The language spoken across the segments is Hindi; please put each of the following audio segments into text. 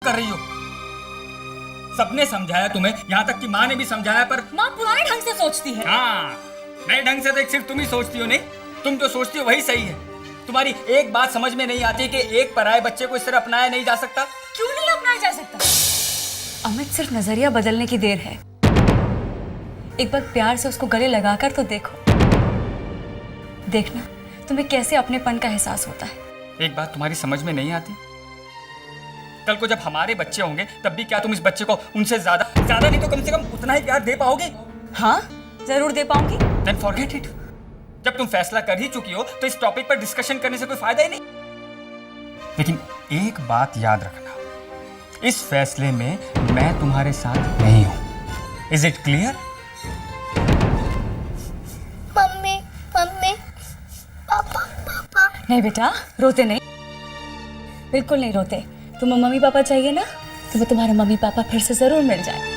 कर रही हो? सबने समझाया तुम्हें, यहाँ तक कि माँ ने भी समझाया, पर माँ पुराने ढंग से सोचती है। हाँ, नए ढंग से तो सिर्फ तुम ही सोचती हो। नहीं, तुम जो सोचती हो वही सही है। तुम्हारी एक बात समझ में नहीं आती कि एक पराये बच्चे को इस तरह अपनाया नहीं जा सकता। क्यों नहीं अपनाया जा सकता? अमित, सिर्फ नजरिया बदलने की देर है। एक बार प्यार से उसको गले लगाकर तो देखो, देखना तुम्हें कैसे अपनेपन का एहसास होता है। एक बात तुम्हारी समझ में नहीं आती, कल को जब हमारे बच्चे होंगे तब भी क्या तुम इस बच्चे को उनसे ज्यादा नहीं तो कम से कम उतना ही प्यार दे पाओगे? हाँ, जरूर दे पाऊंगी। Then forget it। जब तुम फैसला कर ही चुकी हो तो इस टॉपिक पर डिस्कशन करने से कोई फायदा ही नहीं। लेकिन एक बात याद रखना, इस फैसले में मैं तुम्हारे साथ नहीं हूं। Is it clear? Mummy mummy, पापा पापा। नहीं बेटा, रोते नहीं, बिल्कुल नहीं रोते। तुम्हें मम्मी पापा चाहिए ना, तो वो तुम्हारे मम्मी पापा फिर से जरूर मिल जाए।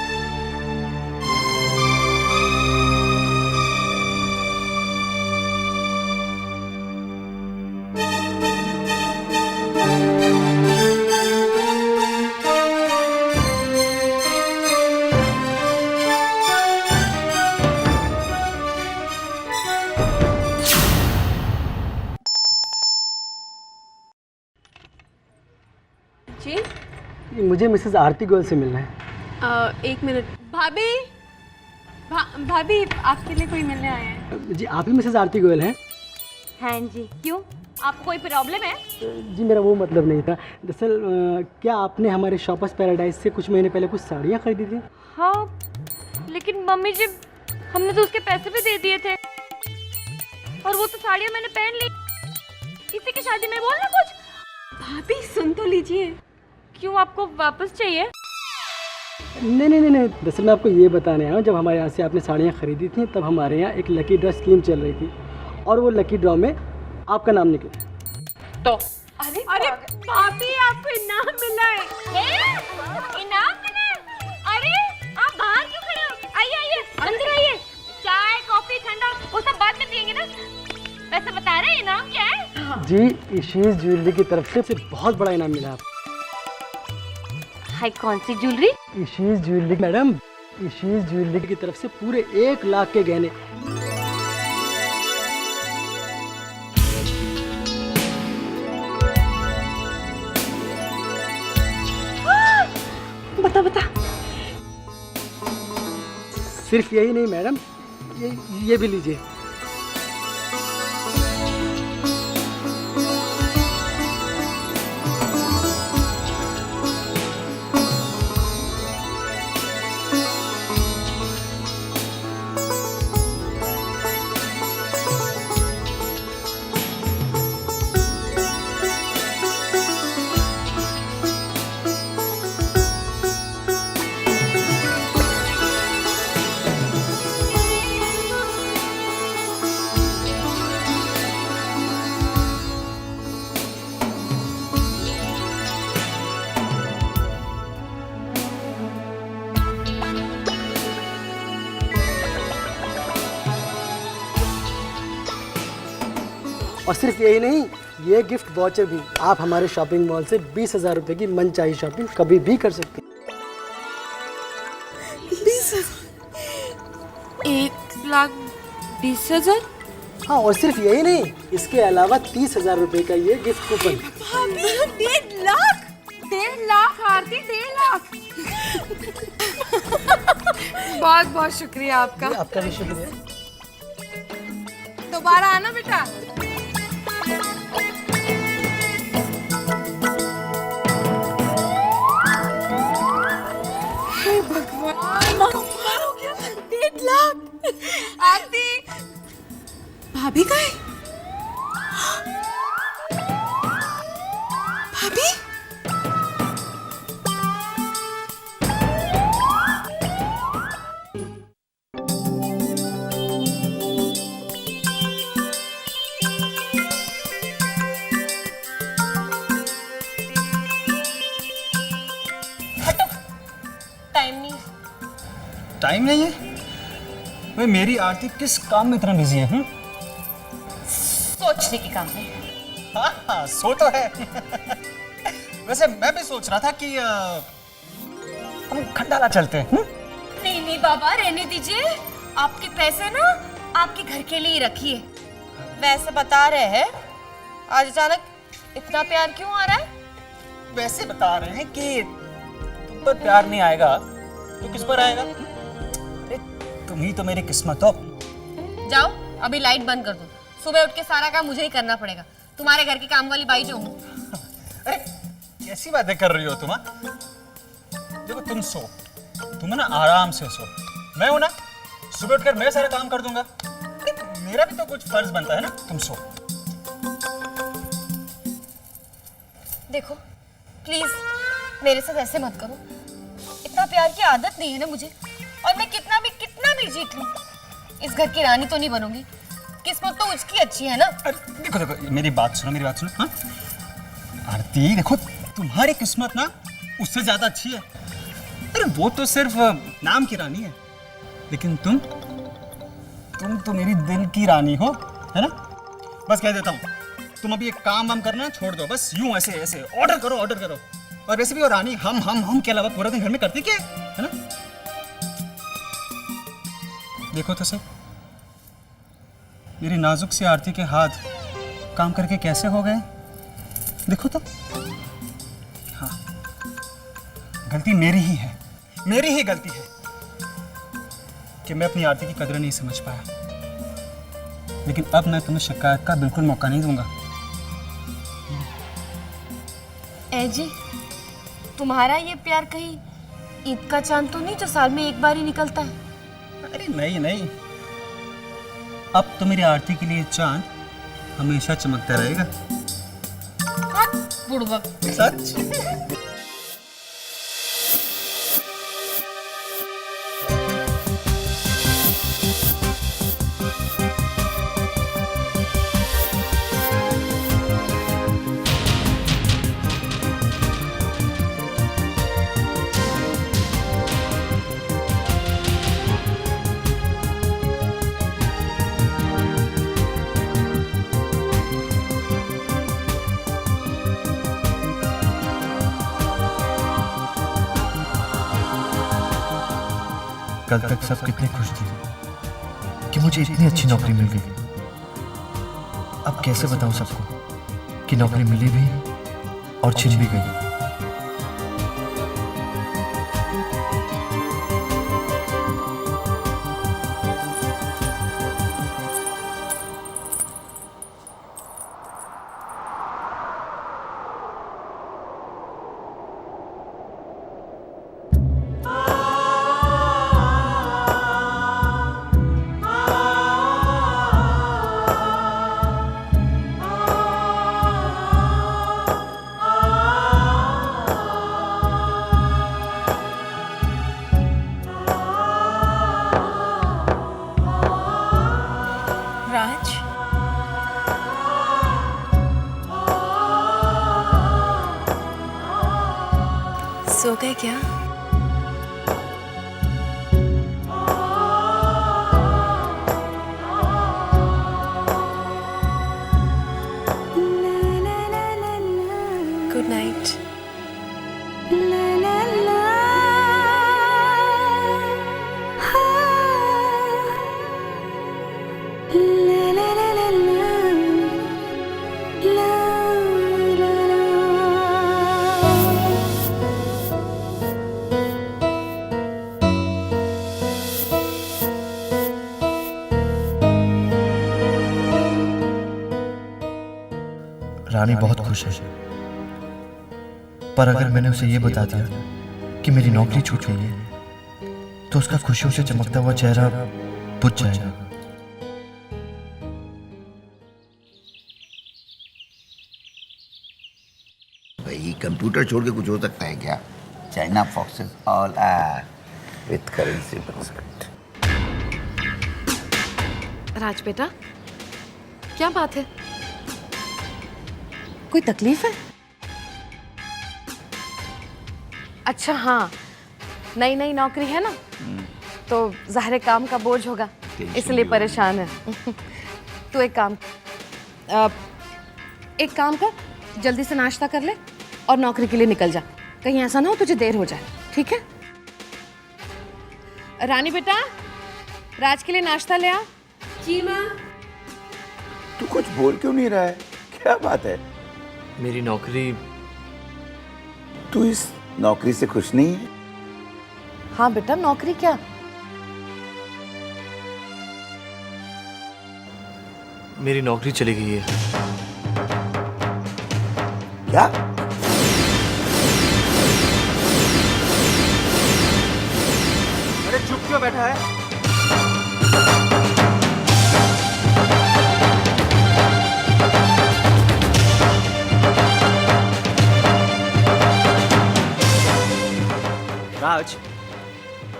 जी, मुझे मिसेस आरती गोयल से मिलना है। एक मिनट। भाभी, भाभी आपके लिए कोई मिलने आया है। जी, आप ही मिसेस आरती गोयल हैं? हाँ जी। क्यों, आपको कोई प्रॉब्लम है? जी, मेरा वो मतलब नहीं था। दरअसल क्या आपने हमारे शॉपर्स पैराडाइज से कुछ महीने पहले कुछ साड़ियाँ खरीदी थी? हाँ, लेकिन मम्मी जी, हमने तो उसके पैसे भी दे दिए थे, और वो तो साड़ियाँ मैंने पहन ली। किसी की शादी में बोलना कुछ। भाभी सुन तो लीजिए। क्यों, आपको वापस चाहिए? नहीं, दरअसल मैं आपको ये बताने आया हूँ, जब हमारे यहाँ से आपने साड़ियाँ खरीदी थी तब हमारे यहाँ एक लकी ड्रॉ स्कीम चल रही थी, और वो लकी ड्रॉ में आपका नाम निकला। तो अरे भाभी, आपको इनाम मिला है। इनाम मिला है? अरे आप बाहर क्यों खड़े हो? आइए अंदर आइए। चाय कॉफी ठंडा वो सब बाद में पियेंगे ना। वैसे बता रहे हैं इनाम क्या है? जी, इशीज ज्वेलरी की तरफ से बहुत बड़ा इनाम मिला आपको। हाय, कौन सी ज्वेलरी? इशीज ज्वेलरी मैडम, इशीज ज्वेलरी की तरफ से पूरे 1 लाख के गहने। बता। सिर्फ यही नहीं मैडम, ये भी लीजिए। और सिर्फ यही नहीं, ये गिफ्ट वाउचर भी। आप हमारे शॉपिंग मॉल से 20,000 रुपए की मनचाही शॉपिंग कभी भी कर सकते हैं। 1,20,000? हाँ, और सिर्फ यही नहीं, इसके अलावा 30,000 रुपए का ये गिफ्ट कूपन। 1.5 लाख? 1.5 लाख आरती, 1.5 लाख। बहुत बहुत शुक्रिया आपका। आपका भी शुक्रिया। दोबारा आना बेटा। हे भगवान, हो गया 1.5 लाख। आरती, भाभी का है? भाभी? टाइम नहीं है? भाई मेरी आरती किस काम में इतना बिजी है? सोचने के काम में। हाँ, सो तो है। वैसे मैं भी सोच रहा था कि हम खंडाला चलते हैं। नहीं नहीं बाबा, रहने दीजिए। आपके पैसे ना आपके घर के लिए ही रखिए। वैसे बता रहे हैं, आज अचानक इतना प्यार क्यों आ रहा है? वैसे बता रहे हैं कि तुम पर प्यार नहीं आएगा तो किस पर आएगा? अरे तुम ही तो मेरी किस्मत हो। जाओ अभी लाइट बंद कर दो, सुबह उठ के सारा काम मुझे ही करना पड़ेगा। तुम्हारे घर की काम वाली बाई जो हूँ। अरे कैसी बातें कर रही हो तुम? देखो तुम सो, तुम ना आराम से सो, मैं हूं ना, सुबह उठकर मैं सारे काम कर दूंगा। मेरा भी तो कुछ फर्ज बनता है ना। तुम सो। देखो प्लीज मेरे साथ ऐसे मत करो, इतना प्यार की आदत नहीं है ना मुझे। और मैं कितना भी जीत लूं, इस घर की रानी तो नहीं बनूंगी। किस्मत तो उसकी अच्छी है ना। अरे देखो देखो, मेरी बात सुनो। हाँ आरती, देखो तुम्हारी किस्मत ना उससे ज्यादा अच्छी है। अरे वो तो सिर्फ नाम की रानी है, लेकिन तुम तो मेरी दिल की रानी हो, है ना। बस कह देता हूँ, तुम अभी एक काम वाम करना छोड़ दो, बस यूं ऐसे ऑर्डर करो। और वैसे भी वो रानी हम के अलावा पूरा दिन घर में करती क्या है ना। देखो तो सही, मेरी नाजुक सी आरती के हाथ काम करके कैसे हो गए। देखो तो। हाँ, गलती मेरी ही गलती है कि मैं अपनी आरती की कदर नहीं समझ पाया। लेकिन अब मैं तुम्हें शिकायत का बिल्कुल मौका नहीं दूंगा। ए जी, तुम्हारा ये प्यार कहीं ईद का चांद तो नहीं जो साल में एक बार ही निकलता है? अरे नहीं, अब तो मेरी आरती के लिए चांद हमेशा चमकता रहेगा। बुड़बक। सच। कल तक सब कितने खुश थे कि मुझे इतनी अच्छी नौकरी मिल गई। अब कैसे बताऊं सबको कि नौकरी मिली भी और छिन भी गई। राज, सो गए क्या? Good night. रानी बहुत खुश है, पर अगर मैंने उसे ये बता दिया कि मेरी नौकरी छूट गई है तो उसका खुशियों से चमकता हुआ चेहरा बुझ जाएगा। भाई कंप्यूटर छोड़ के कुछ हो सकता है क्या? China focuses all are with currency percent. Raj बेटा, क्या बात है? कोई तकलीफ है? अच्छा हाँ, नई नौकरी है ना, तो ज़ाहिर काम का बोझ होगा, इसलिए परेशान है। तू एक काम कर, जल्दी से नाश्ता कर ले और नौकरी के लिए निकल जा, कहीं ऐसा ना हो तुझे देर हो जाए, ठीक है? रानी बेटा, राज के लिए नाश्ता ले आ। जी माँ। तू कुछ बोल क्यों नहीं रहा है? क्या बात है? मेरी नौकरी। तू इस नौकरी से खुश नहीं है? हाँ बेटा, नौकरी क्या? मेरी नौकरी चली गई है। क्या? अरे चुप क्यों बैठा है? राज,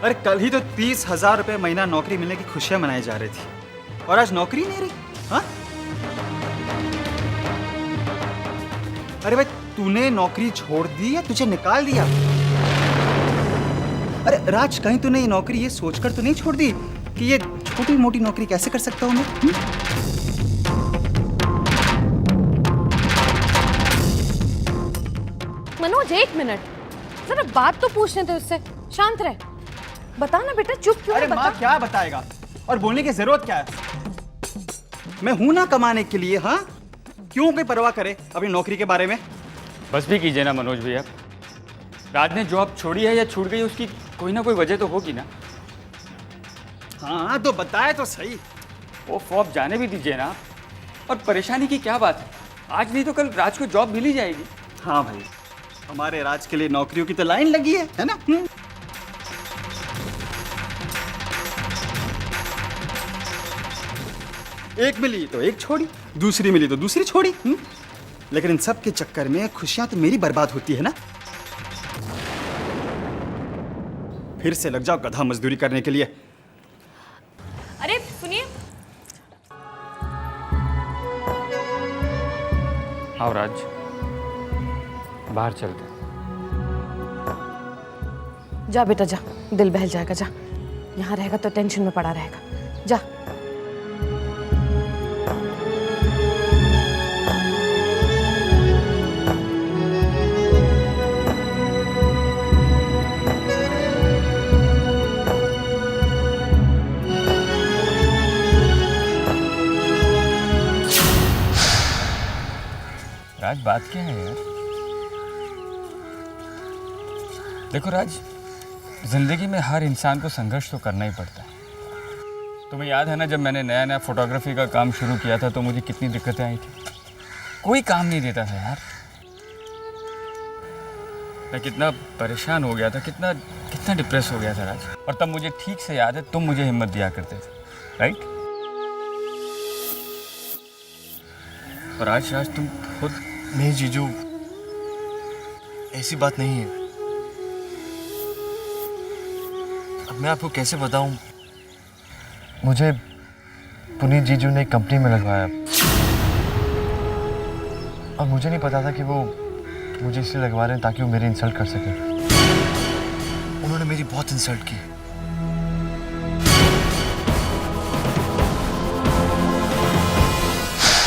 अरे कल ही तो 30,000 रुपए महीना नौकरी मिलने की खुशियां मनाई जा रही थी और आज नौकरी नहीं रही। हाँ? अरे भाई, तूने नौकरी छोड़ दी या तुझे निकाल दिया? अरे राज, कहीं तूने ये नौकरी ये सोचकर तो नहीं छोड़ दी कि ये छोटी मोटी नौकरी कैसे कर सकता हूं मैं? मनोज, एक मिनट, जरा बात तो पूछने दे उससे। शांत रह, बता ना बेटा, चुप क्यों है? अरे माँ, क्या बताएगा और बोलने की जरूरत क्या है? मैं हूं ना कमाने के लिए। हाँ, क्यों कोई परवाह करे अपनी नौकरी के बारे में? बस भी कीजिए ना मनोज भैया। राज ने जॉब छोड़ी है या छूट गई, उसकी कोई ना कोई वजह तो होगी ना। हाँ तो बताए तो सही। वो फॉप जाने भी दीजिए ना। और परेशानी की क्या बात है? आज नहीं तो कल राज को जॉब मिल ही जाएगी। हाँ भाई, हमारे राज के लिए नौकरियों की तो लाइन लगी है ना? एक मिली तो एक छोड़ी, दूसरी मिली तो दूसरी छोड़ी। लेकिन इन सब के चक्कर में खुशियां तो मेरी बर्बाद होती है ना। फिर से लग जाओ गधा मजदूरी करने के लिए। अरे सुनिए, आओ राज, बाहर चलते हैं। जा बेटा जा, दिल बहल जाएगा। जा, यहाँ रहेगा तो टेंशन में पड़ा रहेगा। जा। राज, बात क्या है यार? देखो राज, जिंदगी में हर इंसान को संघर्ष तो करना ही पड़ता है। तुम्हें याद है ना, जब मैंने नया नया फोटोग्राफी का काम शुरू किया था तो मुझे कितनी दिक्कतें आई थी। कोई काम नहीं देता था यार। मैं कितना परेशान हो गया था, कितना कितना डिप्रेस हो गया था राज। और तब मुझे ठीक से याद है, तुम मुझे हिम्मत दिया करते थे, राइट? और आज राज तुम खुद। नहीं जीजू, ऐसी बात नहीं है। अब मैं आपको कैसे बताऊं? मुझे पुनीत जीजू ने एक कंपनी में लगवाया और मुझे नहीं पता था कि वो मुझे इसलिए लगवा रहे हैं ताकि वो मेरी इंसल्ट कर सके। उन्होंने मेरी बहुत इंसल्ट की।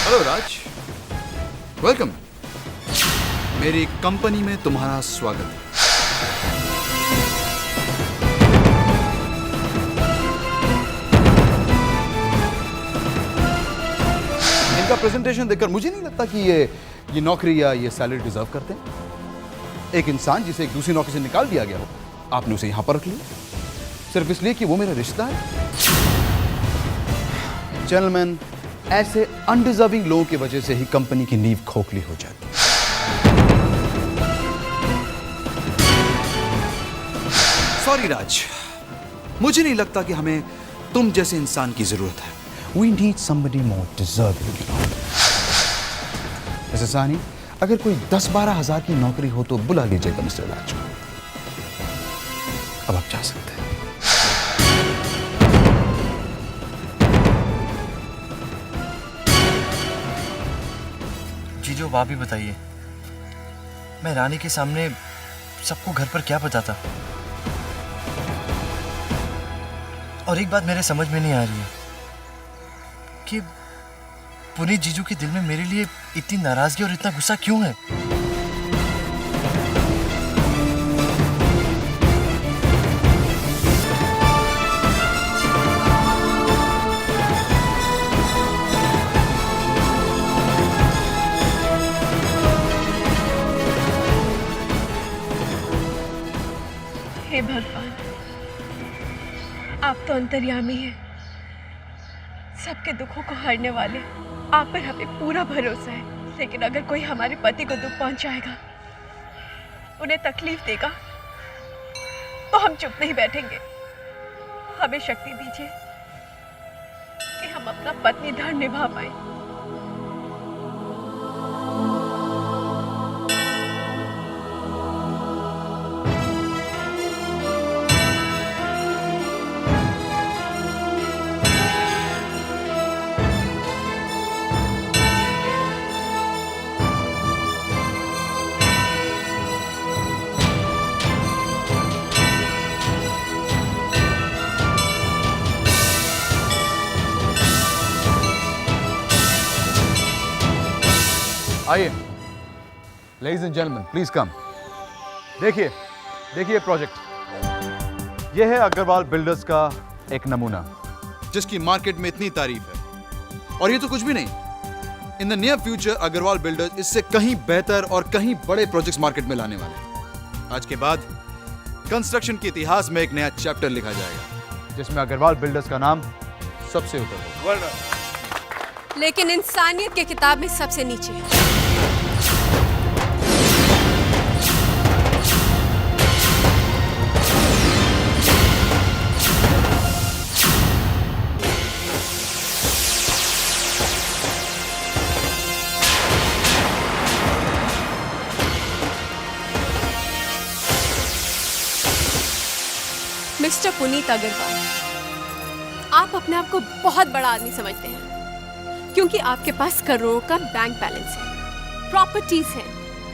हेलो राज, वेलकम। मेरी कंपनी में तुम्हारा स्वागत है। इनका प्रेजेंटेशन देखकर मुझे नहीं लगता कि ये नौकरी या ये सैलरी डिजर्व करते हैं। एक इंसान जिसे एक दूसरी नौकरी से निकाल दिया गया हो, आपने उसे यहां पर रख लिया सिर्फ इसलिए कि वो मेरा रिश्ता है। जेंटलमैन, ऐसे अनडिजर्विंग लोगों की वजह से ही कंपनी की नींव खोखली हो जाती है। सॉरी राज, मुझे नहीं लगता कि हमें तुम जैसे इंसान की जरूरत है। We need somebody more deserving. Mister सानी, अगर कोई 10-12 हजार की नौकरी हो तो बुला लीजिएगा मिस्टर राज को। अब आप जा सकते हैं। जीजू, आप ही बताइए, मैं रानी के सामने सबको घर पर क्या बताता? और एक बात मेरे समझ में नहीं आ रही है कि पुनीत जीजू के दिल में मेरे लिए इतनी नाराजगी और इतना गुस्सा क्यों है? हे भगवान, आप तो अंतर्यामी हैं, सबके दुखों को हरने वाले। आप पर हमें पूरा भरोसा है, लेकिन अगर कोई हमारे पति को दुख पहुंचाएगा, उन्हें तकलीफ देगा, तो हम चुप नहीं बैठेंगे। हमें शक्ति दीजिए कि हम अपना पत्नी धर्म निभा पाए। आइए, ladies and gentleman, please come. देखिए देखिए प्रोजेक्ट, यह है अग्रवाल बिल्डर्स का एक नमूना, जिसकी मार्केट में इतनी तारीफ है। और ये तो कुछ भी नहीं, in the near future Agarwal builders इससे कहीं बेहतर और कहीं बड़े प्रोजेक्ट्स मार्केट में लाने वाले हैं। आज के बाद कंस्ट्रक्शन के इतिहास में एक नया चैप्टर लिखा जाएगा, जिसमें अग्रवाल बिल्डर्स का नाम सबसे ऊपर होगा। लेकिन इंसानियत के किताब में सबसे नीचे है। मिस्टर पुनीत अग्रवाल, आप अपने आप को बहुत बड़ा आदमी समझते हैं, क्योंकि आपके पास करोड़ों का बैंक बैलेंस है, प्रॉपर्टीज है,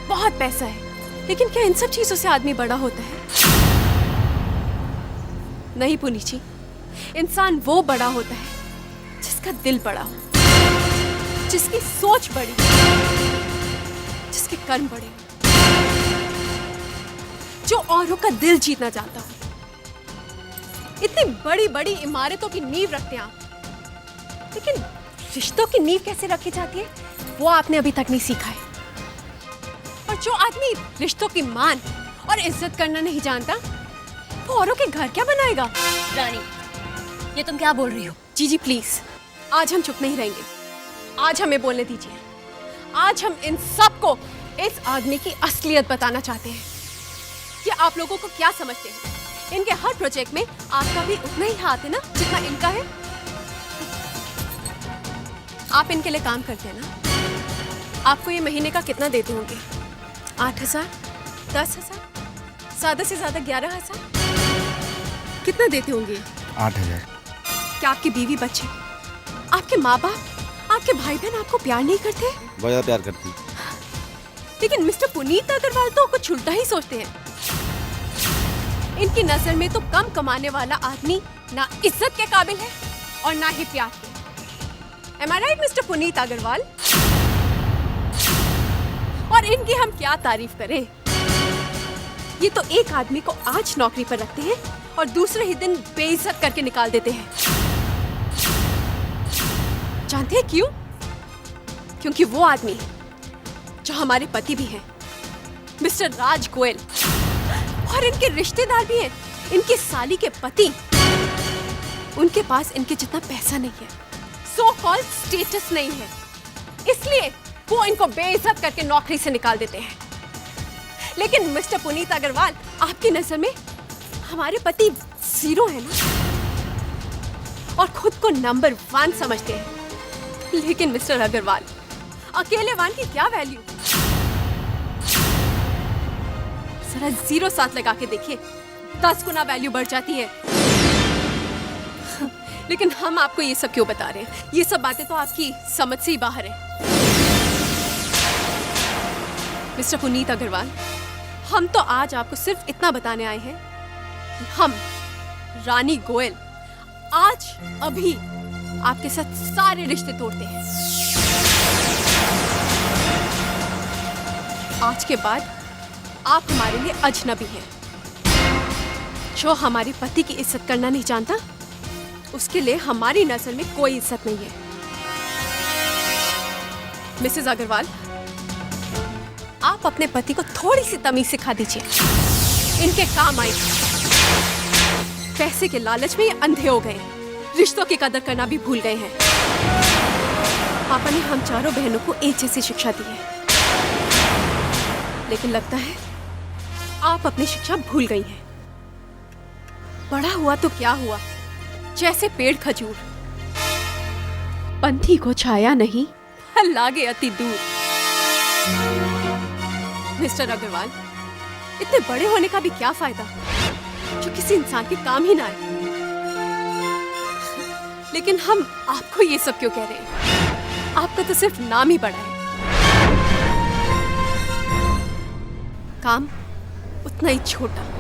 बहुत पैसा है। लेकिन क्या इन सब चीजों से आदमी बड़ा होता है? नहीं पुनीत जी, इंसान वो बड़ा होता है जिसका दिल बड़ा हो, जिसकी सोच बड़ी हो, जिसके कर्म बड़े हो, जो औरों का दिल जीतना चाहता हो। इतनी बड़ी बड़ी इमारतों की नींव रखते हैं आप, लेकिन रिश्तों की नींव कैसे रखी जाती है वो आपने अभी तक नहीं सीखा है। और जो आदमी रिश्तों की मान और इज्जत करना नहीं जानता, वो औरों के घर क्या बनाएगा? रानी, ये तुम क्या बोल रही हो? जी जी प्लीज, आज हम चुप नहीं रहेंगे, आज हमें बोलने दीजिए। आज हम इन सबको इस आदमी की असलियत बताना चाहते हैं कि आप लोगों को क्या समझते हैं। इनके हर प्रोजेक्ट में आपका भी उतना ही हाथ है ना जितना इनका है। आप इनके लिए काम करते हैं ना, आपको ये महीने का कितना देते होंगे? 8,000, 10,000, ज्यादा से ज्यादा 11,000, कितना देते होंगे? 8,000। क्या आपकी बीवी बच्चे, आपके माँ बाप, आपके भाई बहन आपको प्यार नहीं करते? बहुत ज्यादा प्यार करती। लेकिन मिस्टर पुनीत अग्रवाल तो कुछ उल्टा ही सोचते हैं। इनकी नजर में तो कम कमाने वाला आदमी ना इज्जत के काबिल है और ना ही प्यार के। Am I right, mister Puneet Agarwal? और इनकी हम क्या तारीफ करें? ये तो एक आदमी को आज नौकरी पर रखते हैं और दूसरे ही दिन बेइज्जत करके निकाल देते हैं। जानते हैं क्यों? क्योंकि वो आदमी जो हमारे पति भी हैं, मिस्टर राज गोयल, और इनके रिश्तेदार भी हैं, इनकी साली के पति, उनके पास इनके जितना पैसा नहीं है, सो कॉल्ड स्टेटस नहीं है, इसलिए वो इनको बेइज्जत करके नौकरी से निकाल देते हैं। लेकिन मिस्टर पुनीत अग्रवाल, आपकी नजर में हमारे पति जीरो है ना, और खुद को नंबर 1 समझते हैं। लेकिन मिस्टर अग्रवाल, अकेले 1 की क्या वैल्यू? जरा 0 साथ लगा के देखिए, 10 गुना वैल्यू बढ़ जाती है। लेकिन हम आपको ये सब क्यों बता रहे हैं? ये सब बातें तो आपकी समझ से ही बाहर है। मिस्टर पुनीत अग्रवाल, हम तो आज आपको सिर्फ इतना बताने आए हैं कि हम रानी गोयल आज अभी आपके साथ सारे रिश्ते तोड़ते हैं। आज के बाद आप हमारे लिए अजनबी हैं। जो हमारे पति की इज्जत करना नहीं जानता, उसके लिए हमारी नजर में कोई इज्जत नहीं है। मिसेस अग्रवाल, आप अपने पति को थोड़ी सी तमीज सिखा दीजिए, इनके काम आएगी। पैसे के लालच में ये अंधे हो गए हैं, रिश्तों की कदर करना भी भूल गए हैं। पापा ने हम चारों बहनों को एक जैसी शिक्षा दी है, लेकिन लगता है आप अपनी शिक्षा भूल गई हैं। बड़ा हुआ तो क्या हुआ, जैसे पेड़ खजूर, पंथी को छाया नहीं, फल लागे अति दूर। मिस्टर अग्रवाल, इतने बड़े होने का भी क्या फायदा जो किसी इंसान के काम ही ना आए। लेकिन हम आपको ये सब क्यों कह रहे हैं? आपका तो सिर्फ नाम ही बड़ा है, काम उतना ही छोटा।